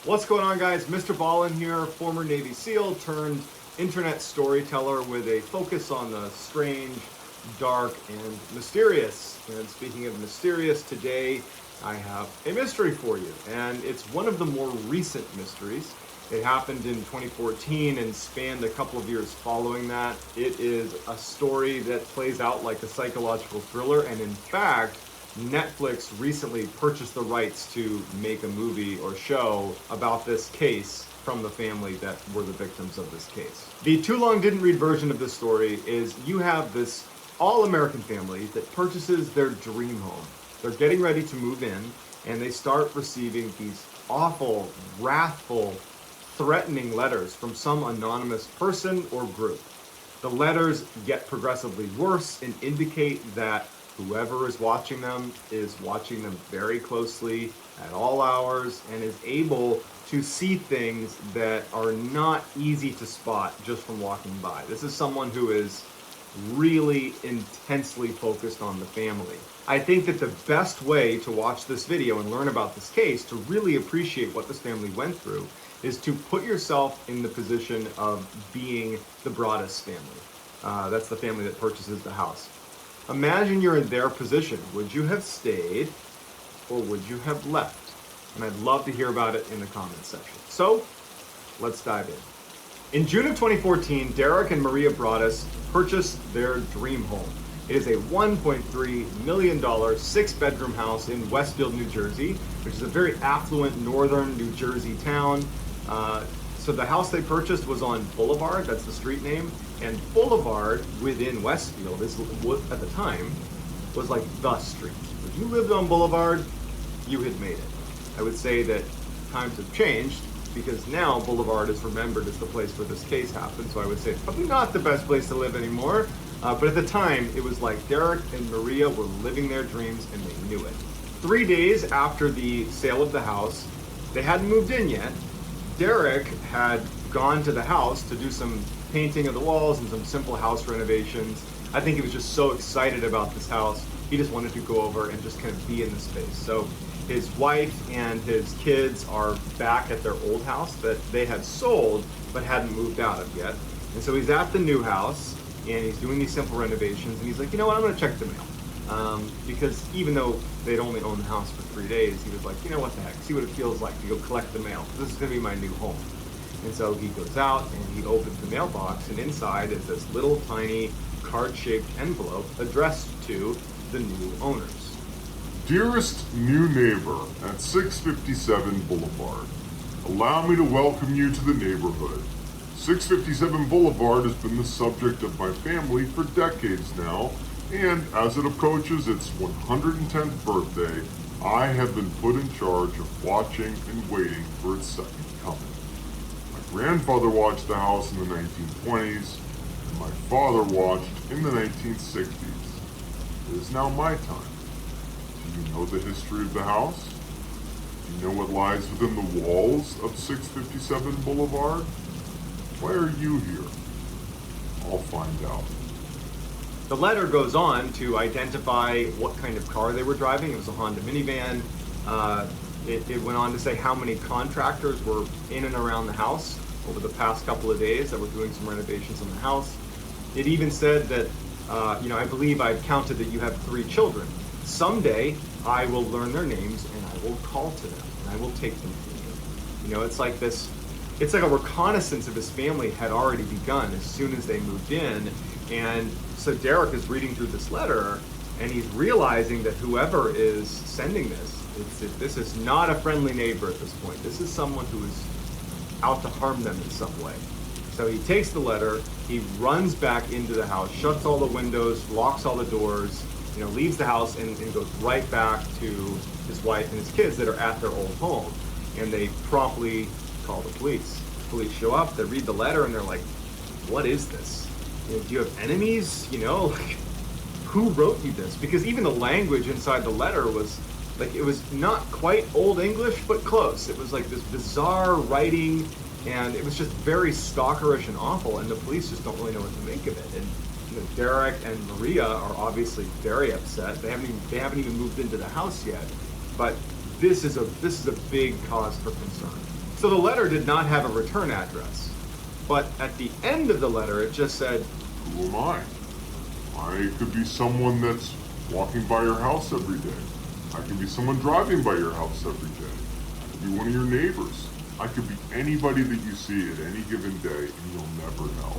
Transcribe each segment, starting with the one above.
What's going on, guys? Mr. Ballin here, former Navy SEAL turned internet storyteller with a focus on the strange, dark, and mysterious. And speaking of mysterious, today I have a mystery for you, and it's one of the more recent mysteries. It happened in 2014 and spanned a couple of years following that. It is a story that plays out like a psychological thriller, and in fact, Netflix recently purchased the rights to make a movie or show about this case from the family that were the victims of this case. The too long didn't read version of this story is you have this all-American family that purchases their dream home. They're getting ready to move in, and they start receiving these awful, wrathful, threatening letters from some anonymous person or group. The letters get progressively worse and indicate that whoever is watching them very closely at all hours and is able to see things that are not easy to spot just from walking by. This is someone who is really intensely focused on the family. I think that the best way to watch this video and learn about this case, to really appreciate what this family went through, is to put yourself in the position of being the Broaddus family. That's the family that purchases the house. Imagine you're in their position. Would you have stayed or would you have left? And I'd love to hear about it in the comments section. So let's dive in. In June of 2014, Derek and Maria Broaddus purchased their dream home. It is a $1.3 million 6-bedroom house in Westfield, New Jersey, which is a very affluent northern New Jersey town. So the house they purchased was on Boulevard, that's the street name, and Boulevard within Westfield is at the time was like the street. If you lived on Boulevard, you had made it. I would say that times have changed because now Boulevard is remembered as the place where this case happened. So I would say it's probably not the best place to live anymore. But at the time, it was like Derek and Maria were living their dreams and they knew it. 3 days after the sale of the house, they hadn't moved in yet. Derek had gone to the house to do some painting of the walls and some simple house renovations. I think he was just so excited about this house. He just wanted to go over and just kind of be in the space. So his wife and his kids are back at their old house that they had sold but hadn't moved out of yet. And so he's at the new house and he's doing these simple renovations and he's like, you know what, I'm gonna check the mail. Because even though they'd only owned the house for 3 days, he was like, you know what the heck, see what it feels like to go collect the mail. This is gonna be my new home. And so he goes out and he opens the mailbox, and inside is this little tiny card-shaped envelope addressed to the new owners. Dearest new neighbor at 657 Boulevard, allow me to welcome you to the neighborhood. 657 Boulevard has been the subject of my family for decades now, and as it approaches its 110th birthday, I have been put in charge of watching and waiting for its second coming. My grandfather watched the house in the 1920s, and my father watched in the 1960s. It is now my time. Do you know the history of the house? Do you know what lies within the walls of 657 Boulevard? Why are you here? I'll find out. The letter goes on to identify what kind of car they were driving. It was a Honda minivan. It went on to say how many contractors were in and around the house over the past couple of days that were doing some renovations on the house. It even said that, I believe I've counted that you have 3 children. Someday I will learn their names and I will call to them and I will take them to you. You know, it's like a reconnaissance of his family had already begun as soon as they moved in. And so Derek is reading through this letter and he's realizing that whoever is sending this is not a friendly neighbor at this point. This is someone who is out to harm them in some way. So he takes the letter, he runs back into the house, shuts all the windows, locks all the doors, leaves the house and goes right back to his wife and his kids that are at their old home. And they promptly call the police. Police show up, they read the letter and they're like, what is this? Do you have enemies? Who wrote you this? Because even the language inside the letter was like, it was not quite Old English, but close. It was like this bizarre writing, and it was just very stalkerish and awful, and the police just don't really know what to make of it. And Derek and Maria are obviously very upset. They haven't even moved into the house yet, but this is a big cause for concern. So the letter did not have a return address, but at the end of the letter it just said, Who am I? I could be someone that's walking by your house every day. I could be someone driving by your house every day. I could be one of your neighbors. I could be anybody that you see at any given day, and you'll never know.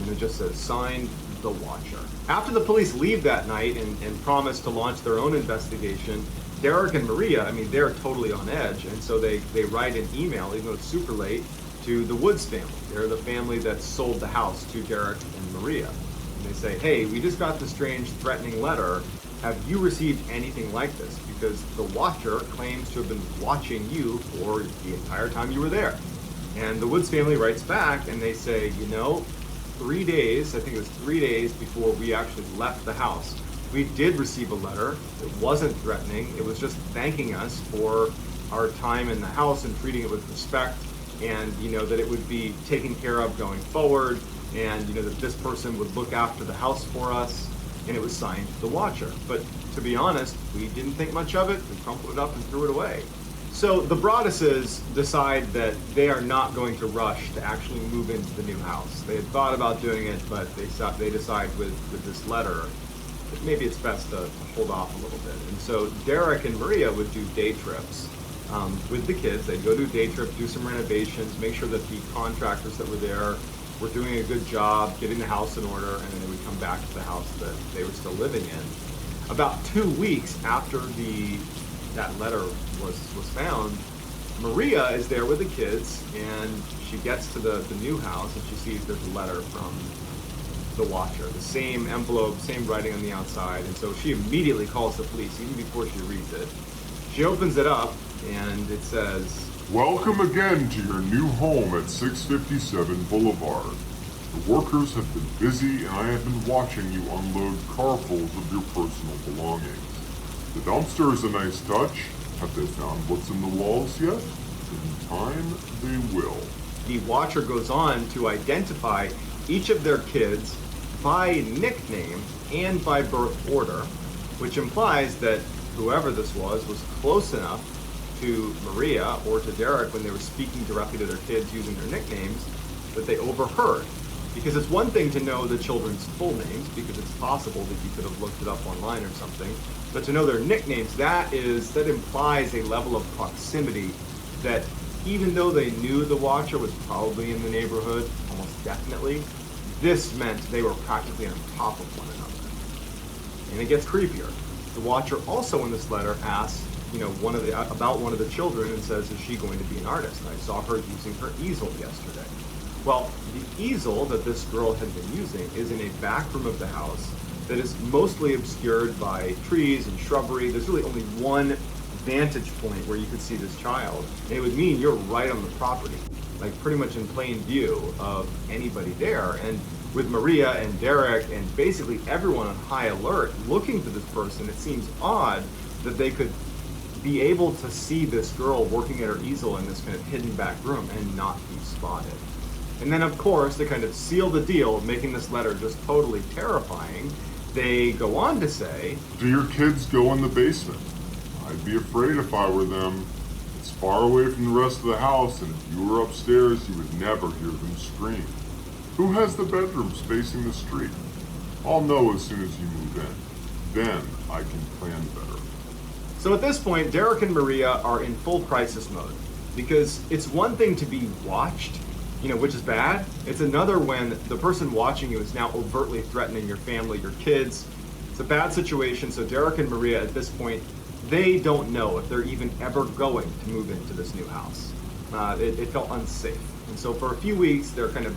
and it just says, signed, the Watcher. After the police leave that night and promise to launch their own investigation, Derek and Maria, I mean, they're totally on edge, and so they write an email, even though it's super late, to the Woods family. They're the family that sold the house to Derek and Maria. And they say, hey, we just got this strange threatening letter. Have you received anything like this? Because the Watcher claims to have been watching you for the entire time you were there. And the Woods family writes back and they say, you know, 3 days, I think it was 3 days before we actually left the house, we did receive a letter. It wasn't threatening. It was just thanking us for our time in the house and treating it with respect, and you know that it would be taken care of going forward, and you know that this person would look after the house for us, and it was signed the Watcher. But to be honest, we didn't think much of it. We crumpled it up and threw it away. So the Broadduses decide that they are not going to rush to actually move into the new house. They had thought about doing it, but they decide with this letter that maybe it's best to hold off a little bit. And so Derek and Maria would do day trips with the kids. They'd go do a day trip, do some renovations, make sure that the contractors that were there were doing a good job getting the house in order, and then they would come back to the house that they were still living in. About 2 weeks after that letter was found, Maria is there with the kids, and she gets to the new house and she sees there's a letter from the Watcher, the same envelope, same writing on the outside, and so she immediately calls the police even before she reads it. She opens it up and it says, Welcome again to your new home at 657 Boulevard. The workers have been busy and I have been watching you unload carfuls of your personal belongings. The dumpster is a nice touch. Have they found what's in the walls yet? In time, they will. The Watcher goes on to identify each of their kids by nickname and by birth order, which implies that whoever this was close enough to Maria or to Derek when they were speaking directly to their kids using their nicknames that they overheard. Because it's one thing to know the children's full names, because it's possible that you could have looked it up online or something, but to know their nicknames, that implies a level of proximity that even though they knew the Watcher was probably in the neighborhood, almost definitely, this meant they were practically on top of one another. And it gets creepier. The Watcher also in this letter asks, about one of the children and says, is she going to be an artist? I saw her using her easel yesterday. Well, the easel that this girl had been using is in a back room of the house that is mostly obscured by trees and shrubbery. There's really only one vantage point where you could see this child, and it would mean you're right on the property, like pretty much in plain view of anybody there. And with Maria and Derek and basically everyone on high alert looking for this person, it seems odd that they could be able to see this girl working at her easel in this kind of hidden back room and not be spotted. And then, of course, to kind of seal the deal, making this letter just totally terrifying, they go on to say, Do your kids go in the basement? I'd be afraid if I were them. It's far away from the rest of the house, and if you were upstairs, you would never hear them scream. Who has the bedrooms facing the street? I'll know as soon as you move in. Then I can plan better. So at this point, Derek and Maria are in full crisis mode, because it's one thing to be watched, which is bad. It's another when the person watching you is now overtly threatening your family, your kids. It's a bad situation. So Derek and Maria at this point, they don't know if they're even ever going to move into this new house. It felt unsafe. And so for a few weeks, they're kind of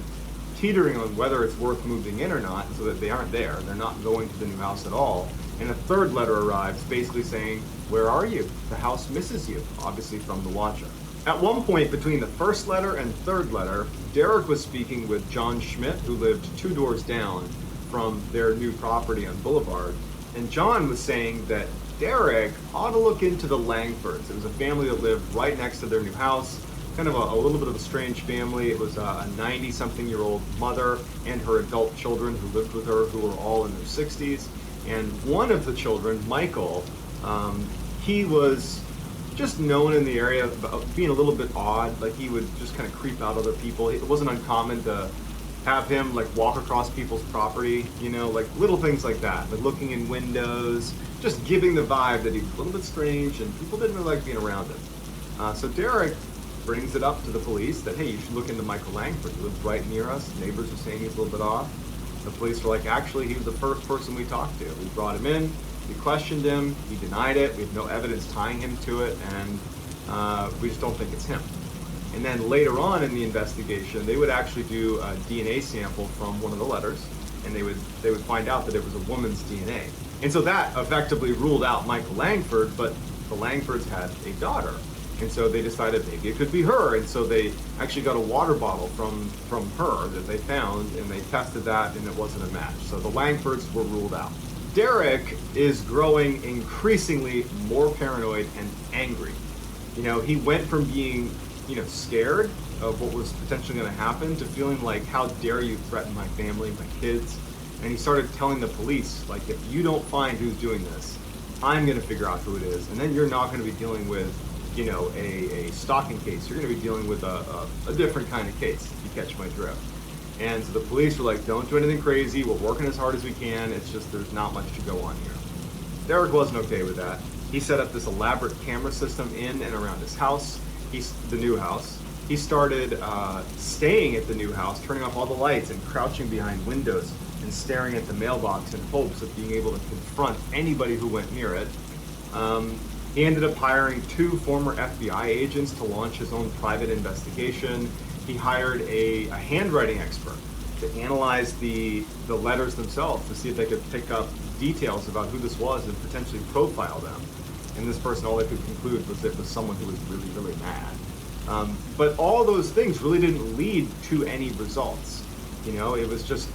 teetering on whether it's worth moving in or not, so that they aren't there. They're not going to the new house at all. And a third letter arrives basically saying, where are you? The house misses you, obviously from the Watcher. At one point between the first letter and third letter, Derek was speaking with John Schmidt, who lived 2 doors down from their new property on Boulevard. And John was saying that Derek ought to look into the Langfords. It was a family that lived right next to their new house, kind of a little bit of a strange family. It was a 90-something-year-old mother and her adult children who lived with her, who were all in their 60s. And one of the children, Michael, he was just known in the area of being a little bit odd. Like he would just kind of creep out other people. It wasn't uncommon to have him like walk across people's property, like little things like that, like looking in windows, just giving the vibe that he's a little bit strange and people didn't really like being around him. So Derek brings it up to the police that, hey, you should look into Michael Langford. He lives right near us. Neighbors are saying he's a little bit off. The police were like, actually, he was the first person we talked to. We brought him in, we questioned him, he denied it, we have no evidence tying him to it, and we just don't think it's him. And then later on in the investigation, they would actually do a DNA sample from one of the letters, and they would find out that it was a woman's DNA. And so that effectively ruled out Michael Langford, but the Langfords had a daughter. And so they decided maybe it could be her. And so they actually got a water bottle from her that they found, and they tested that, and it wasn't a match. So the Langfords were ruled out. Derek is growing increasingly more paranoid and angry. He went from being, scared of what was potentially going to happen to feeling like, how dare you threaten my family, my kids? And he started telling the police, like, if you don't find who's doing this, I'm going to figure out who it is. And then you're not going to be dealing with a stalking case. You're going to be dealing with a different kind of case, if you catch my drift. And so the police were like, don't do anything crazy. We're working as hard as we can. It's just there's not much to go on here. Derek wasn't okay with that. He set up this elaborate camera system in and around his house, the new house. He started staying at the new house, turning off all the lights and crouching behind windows and staring at the mailbox in hopes of being able to confront anybody who went near it. He ended up hiring 2 former FBI agents to launch his own private investigation. He hired a handwriting expert to analyze the letters themselves to see if they could pick up details about who this was and potentially profile them. And this person, all they could conclude was it was someone who was really, really mad. But all those things really didn't lead to any results. It was just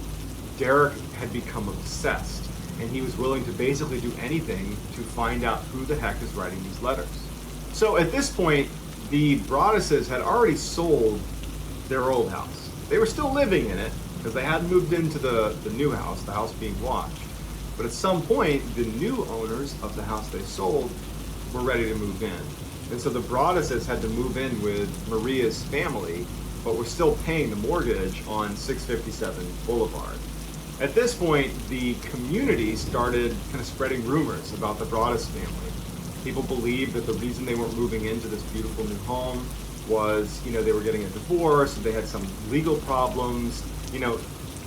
Derek had become obsessed. And he was willing to basically do anything to find out who the heck is writing these letters. So at this point, the Broadduses had already sold their old house. They were still living in it because they hadn't moved into the new house, the house being watched. But at some point, the new owners of the house they sold were ready to move in. And so the Broadduses had to move in with Maria's family, but were still paying the mortgage on 657 Boulevard. At this point, the community started kind of spreading rumors about the Broaddus family. People believed that the reason they weren't moving into this beautiful new home was, they were getting a divorce, they had some legal problems.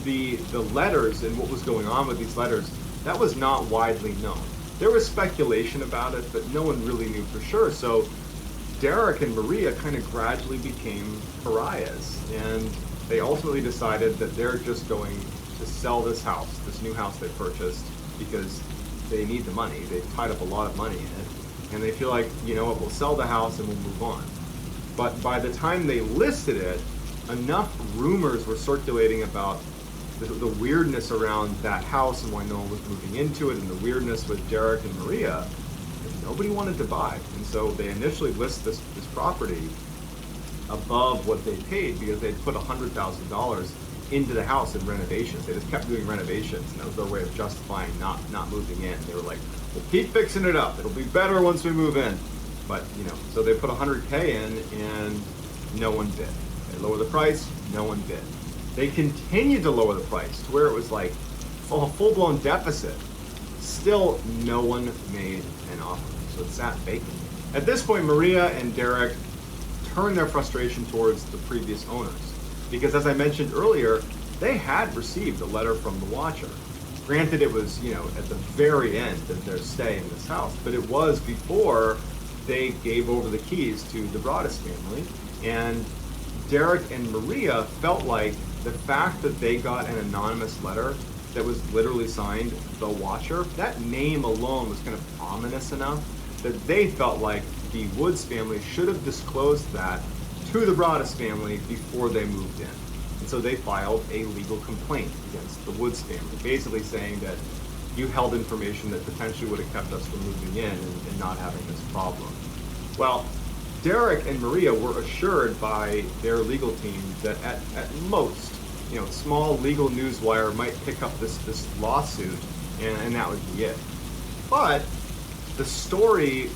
The letters and what was going on with these letters, that was not widely known. There was speculation about it, but no one really knew for sure. So Derek and Maria kind of gradually became pariahs, and they ultimately decided that they're just going to sell this house, this new house they purchased, because they need the money. They've tied up a lot of money in it, and they feel like, we'll sell the house and we'll move on. But by the time they listed it, enough rumors were circulating about the weirdness around that house and why no one was moving into it, and the weirdness with Derek and Maria, that nobody wanted to buy. And so they initially list this property above what they paid because they'd put $100,000 into the house in renovations. They just kept doing renovations, and that was their way of justifying not moving in. They were like, we'll keep fixing it up. It'll be better once we move in. But, so they put $100K in, and no one bid. They lower the price, no one bid. They continued to lower the price to where it was like a full-blown deficit. Still, no one made an offer. So it sat vacant. At this point, Maria and Derek turned their frustration towards the previous owners. Because as I mentioned earlier, they had received a letter from the Watcher. Granted, it was, at the very end of their stay in this house, but it was before they gave over the keys to the Broaddus family. And Derek and Maria felt like the fact that they got an anonymous letter that was literally signed The Watcher, that name alone was kind of ominous enough that they felt like the Woods family should have disclosed that to the Broaddus family before they moved in. And so they filed a legal complaint against the Woods family, basically saying that you held information that potentially would have kept us from moving in and not having this problem. Well, Derek and Maria were assured by their legal team that at most, small legal newswire might pick up this lawsuit, and that would be it. But the story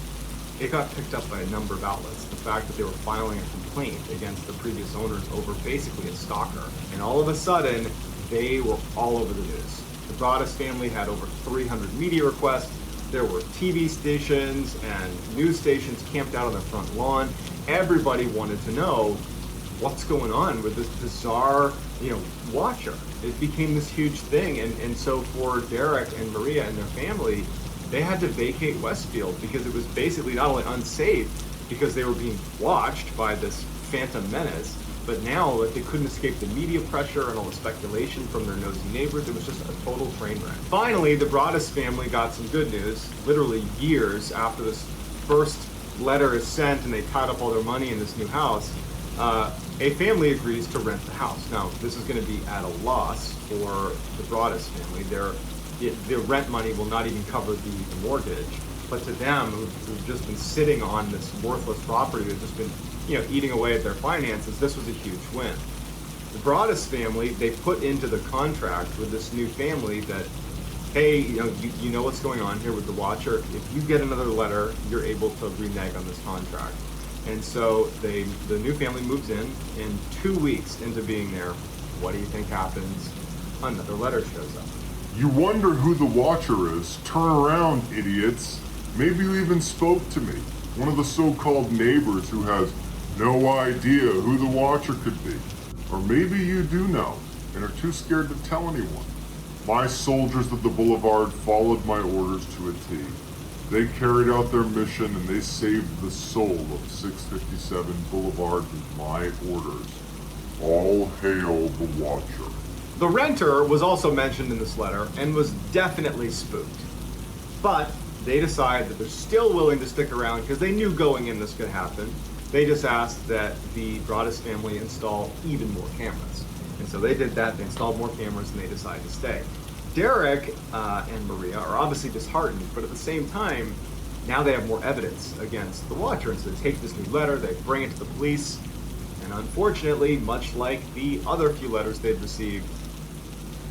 it got picked up by a number of outlets. The fact that they were filing a complaint against the previous owners over basically a stalker. And all of a sudden, they were all over the news. The Broaddus family had over 300 media requests. There were TV stations and news stations camped out on their front lawn. Everybody wanted to know what's going on with this bizarre, watcher. It became this huge thing. And so for Derek and Maria and their family, they had to vacate Westfield because it was basically not only unsafe because they were being watched by this phantom menace, but now that they couldn't escape the media pressure and all the speculation from their nosy neighbors, it was just a total train wreck. Finally, the Broaddus family got some good news, literally years after this first letter is sent and they tied up all their money in this new house. A family agrees to rent the house. Now, this is going to be at a loss for the Broaddus family. The rent money will not even cover the mortgage, but to them who've just been sitting on this worthless property, who've just been eating away at their finances, this was a huge win. The Broaddus family, they put into the contract with this new family that, hey, you know what's going on here with the watcher. If you get another letter, you're able to renege on this contract. And so the new family moves in, and 2 weeks into being there, what do you think happens? Another letter shows up. You wonder who the watcher is. Turn around, idiots. Maybe you even spoke to me. One of the so-called neighbors who has no idea who the watcher could be. Or maybe you do know and are too scared to tell anyone. My soldiers of the boulevard followed my orders to a T. They carried out their mission and they saved the soul of 657 Boulevard with my orders. All hail the watcher. The renter was also mentioned in this letter and was definitely spooked. But they decide that they're still willing to stick around because they knew going in this could happen. They just asked that the Broaddus family install even more cameras. And so they did that, they installed more cameras, and they decided to stay. Derek and Maria are obviously disheartened, but at the same time, now they have more evidence against the watcher. And so they take this new letter, they bring it to the police, and unfortunately, much like the other few letters they'd received,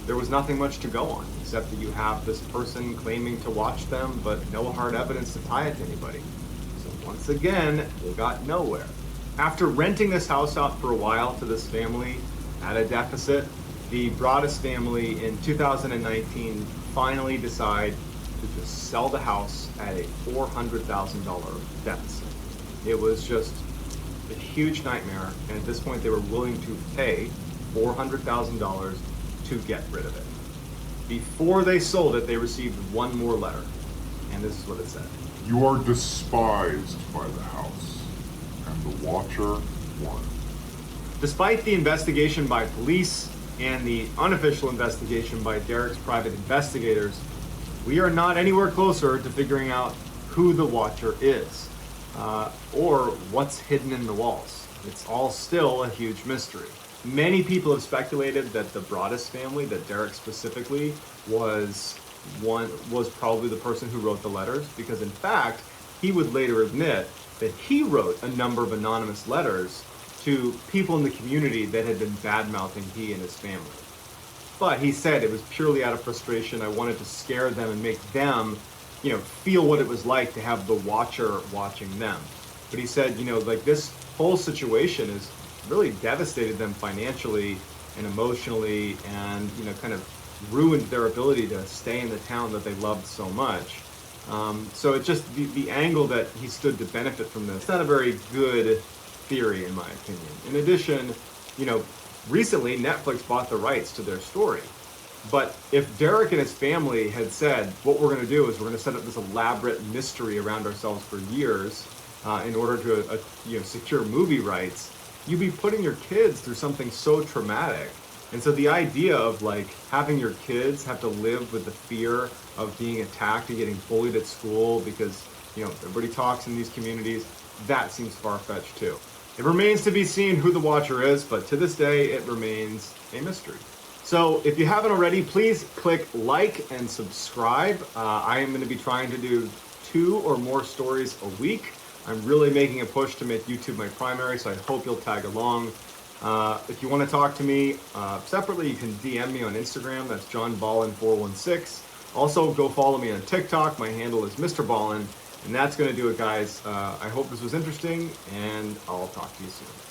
there was nothing much to go on, except that you have this person claiming to watch them, but no hard evidence to tie it to anybody. So once again, they got nowhere. After renting this house out for a while to this family at a deficit, the Broaddus family in 2019 finally decide to just sell the house at a $400,000 deficit. It was just a huge nightmare, and at this point they were willing to pay $400,000 to get rid of it. Before they sold it, they received one more letter, and this is what it said. You are despised by the house, and the watcher won. Despite the investigation by police and the unofficial investigation by Derek's private investigators, we are not anywhere closer to figuring out who the watcher is, or what's hidden in the walls. It's all still a huge mystery. Many people have speculated that the Broaddus family, that Derek specifically, was probably the person who wrote the letters, because in fact, he would later admit that he wrote a number of anonymous letters to people in the community that had been bad-mouthing he and his family. But he said it was purely out of frustration. I wanted to scare them and make them, feel what it was like to have the watcher watching them. But he said, this whole situation has really devastated them financially and emotionally, and kind of ruined their ability to stay in the town that they loved so much. So it's just the angle that he stood to benefit from this. It's not a very good theory, in my opinion. In addition, recently Netflix bought the rights to their story. But if Derek and his family had said, what we're going to do is we're going to set up this elaborate mystery around ourselves for years in order to secure movie rights, you'd be putting your kids through something so traumatic. And so the idea of having your kids have to live with the fear of being attacked and getting bullied at school because everybody talks in these communities, that seems far-fetched too. It remains to be seen who the watcher is, but to this day it remains a mystery. So if you haven't already, please click like and subscribe. I am going to be trying to do 2 or more stories a week. I'm really making a push to make YouTube my primary, so I hope you'll tag along. If you want to talk to me separately, you can DM me on Instagram. That's JohnBallin416. Also, go follow me on TikTok. My handle is Mr. Ballin. And that's going to do it, guys. I hope this was interesting, and I'll talk to you soon.